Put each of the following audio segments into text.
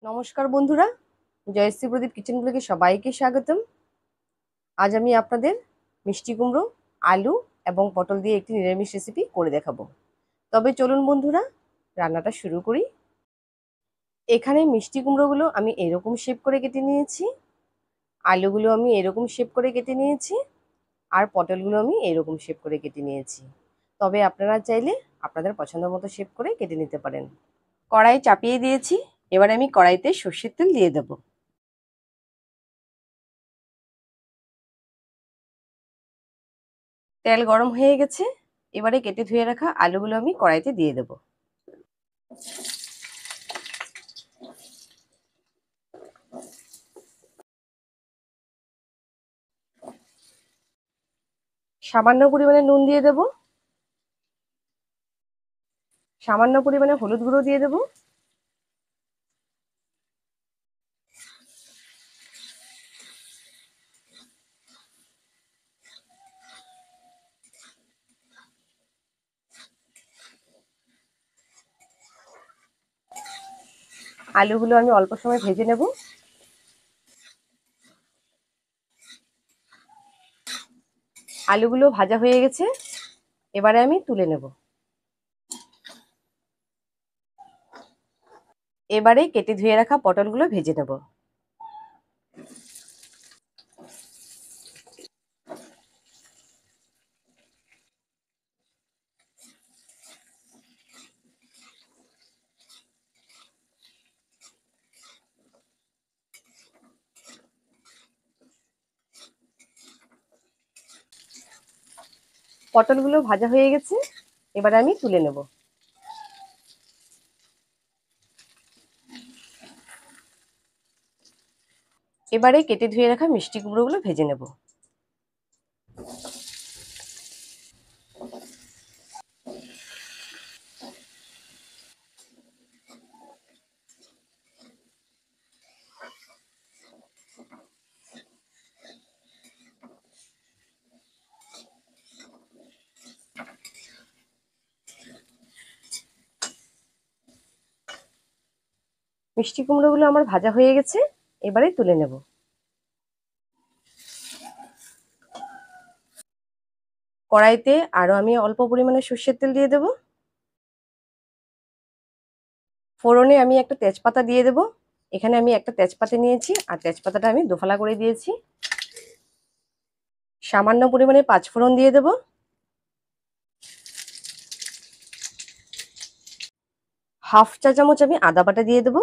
নমস্কার বন্ধুরা, জয়শ্রী প্রদীপ কিচেন ব্লগে সবাইকে স্বাগতম। আজ আমি আপনাদের মিষ্টি কুমড়ো, আলু এবং পটল দিয়ে একটি নিরামিষ রেসিপি করে দেখাবো। তবে চলুন বন্ধুরা, রান্নাটা শুরু করি। এখানে মিষ্টি কুমড়োগুলো আমি এরকম শেপ করে কেটে নিয়েছি, আলুগুলো আমি এরকম শেপ করে কেটে নিয়েছি, আর পটলগুলো আমি এরকম শেপ করে কেটে নিয়েছি। তবে আপনারা চাইলে আপনাদের পছন্দ মতো শেপ করে কেটে নিতে পারেন। কড়াই চাপিয়ে দিয়েছি, এবারে আমি কড়াইতে সর্ষের তেল দিয়ে দেবো। তেল গরম হয়ে গেছে, এবারে কেটে ধুয়ে রাখা আলুগুলো আমি কড়াইতে দিয়ে দেব। সামান্য পরিমাণে নুন দিয়ে দেব, সামান্য পরিমাণে হলুদ গুঁড়ো দিয়ে দেব, আলুগুলো আমি অল্প সময় ভেজে নেব। আলুগুলো ভাজা হয়ে গেছে, এবারে আমি তুলে নেব। এবারে কেটে ধুয়ে রাখা পটলগুলো ভেজে নেব। পটলগুলো ভাজা হয়ে গেছে, এবারে আমি তুলে নেব। এবারে কেটে ধুয়ে রাখা মিষ্টি কুমড়োগুলো ভেজে নেব। মিষ্টি কুমড়োগুলো আমার ভাজা হয়ে গেছে, এবারে তুলে নেব। কড়াইতে আরো আমি অল্প পরিমাণে সর্ষের তেল দিয়ে দেব। ফোড়নে আমি একটা তেজপাতা দিয়ে দেব। এখানে আমি একটা তেজপাতা নিয়েছি, আর তেজপাতাটা আমি দোফালা করে দিয়েছি। সামান্য পরিমাণে পাঁচফোড়ন দিয়ে দেব। হাফ চা চামচ আমি আদা বাটা দিয়ে দেব।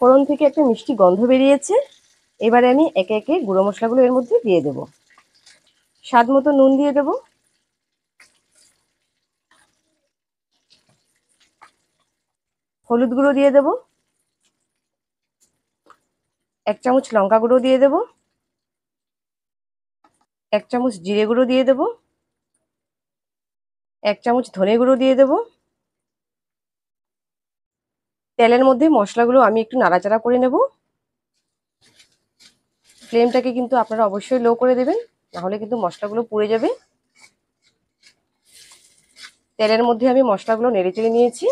ফোড়ন থেকে একটা মিষ্টি গন্ধ বেরিয়েছে, এবারে আমি একে একে গুঁড়ো মশলাগুলো এর মধ্যে দিয়ে দেব। স্বাদ মতো নুন দিয়ে দেব, হলুদ গুঁড়ো দিয়ে দেব, 1 চামচ লঙ্কা গুঁড়ো দিয়ে দেব, 1 চামচ জিরে গুঁড়ো দিয়ে দেব, 1 চামচ ধনে গুঁড়ো দিয়ে দেব। তেলের মধ্যে মশলাগুলো আমি একটু নাড়াচাড়া করে নেব। ফ্লেমটাকে কিন্তু আপনারা অবশ্যই লো করে দেবেন, নাহলে কিন্তু মশলাগুলো পুড়ে যাবে। তেলের মধ্যে আমি মশলাগুলো নেড়েচেড়ে নিয়েছি,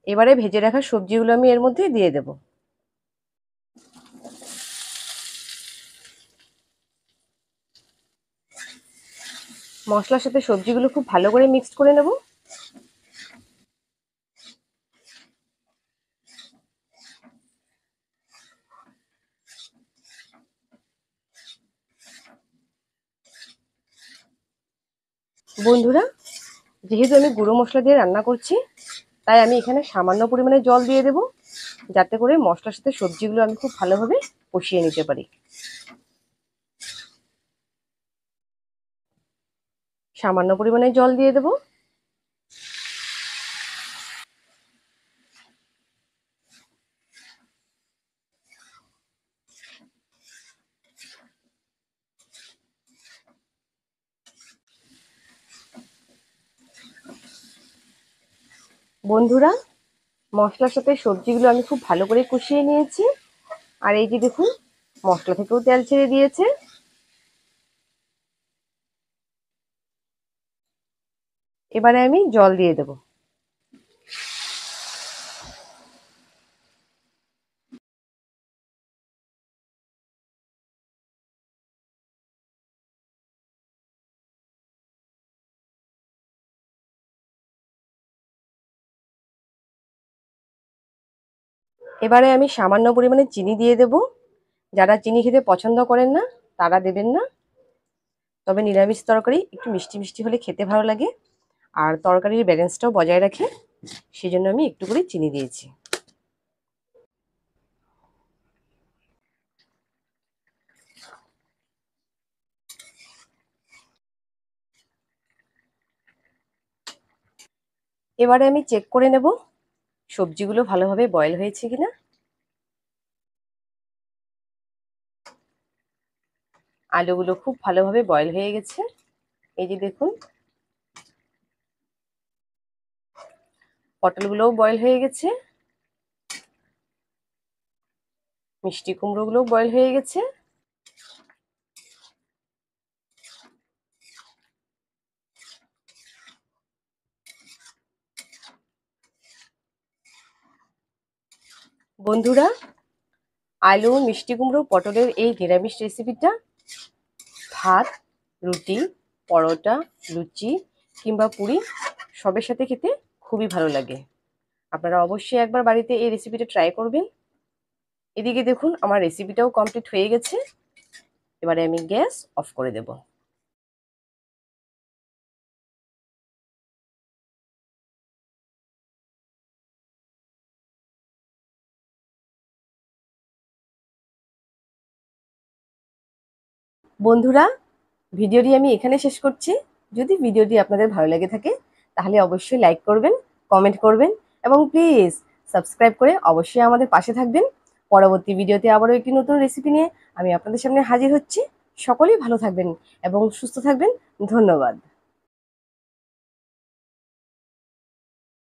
এবারে ভেজে রাখা সবজিগুলো আমি এর মধ্যে দিয়ে দেব। মশলার সাথে সবজিগুলো খুব ভালো করে মিক্সড করে নেব। বন্ধুরা, যেহেতু আমি গুঁড়ো মশলা দিয়ে রান্না করছি, তাই আমি এখানে সামান্য পরিমাণে জল দিয়ে দেব, যাতে করে মশলার সাথে সবজিগুলো আমি খুব ভালোভাবে কষিয়ে নিতে পারি। সামান্য পরিমাণে জল দিয়ে দেব। বন্ধুরা, মশলার সাথে সবজিগুলো আমি খুব ভালো করে কষিয়ে নিয়েছি। আর এই যে দেখুন, মশলা থেকেও তেল ছেড়ে দিয়েছে। এবারে আমি জল দিয়ে দেব। এবারে আমি সামান্য পরিমাণে চিনি দিয়ে দেব। যারা চিনি খেতে পছন্দ করেন না তারা দেবেন না। তবে নিরামিষ তরকারি একটু মিষ্টি মিষ্টি হলে খেতে ভালো লাগে, আর তরকারির ব্যালেন্সটাও বজায় রাখে, সেজন্য আমি একটু করে চিনি দিয়েছি। এবারে আমি চেক করে নেব সবজিগুলো ভালোভাবে বয়েল হয়েছে কিনা। আলুগুলো খুব ভালোভাবে বয়েল হয়ে গেছে। এই যে দেখুন, পটলগুলোও বয়েল হয়ে গেছে, মিষ্টি কুমড়োগুলোও বয়েল হয়ে গেছে। বন্ধুরা, আলু, মিষ্টি কুমড়ো, পটলের এই নিরামিষ রেসিপিটা ভাত, রুটি, পরোটা, লুচি কিংবা পুরি সবের সাথে খেতে খুবই ভালো লাগে। আপনারা অবশ্যই একবার বাড়িতে এই রেসিপিটা ট্রাই করবেন। এদিকে দেখুন, আমার রেসিপিটাও কমপ্লিট হয়ে গেছে। এবারে আমি গ্যাস অফ করে দেব। বন্ধুরা, ভিডিওটি আমি এখানে শেষ করছি। যদি ভিডিওটি আপনাদের ভালো লেগে থাকে তাহলে অবশ্যই লাইক করবেন, কমেন্ট করবেন এবং প্লিজ সাবস্ক্রাইব করে অবশ্যই আমাদের পাশে থাকবেন। পরবর্তী ভিডিওতে আবারও একটি নতুন রেসিপি নিয়ে আমি আপনাদের সামনে হাজির হচ্ছি। সকলেই ভালো থাকবেন এবং সুস্থ থাকবেন। ধন্যবাদ।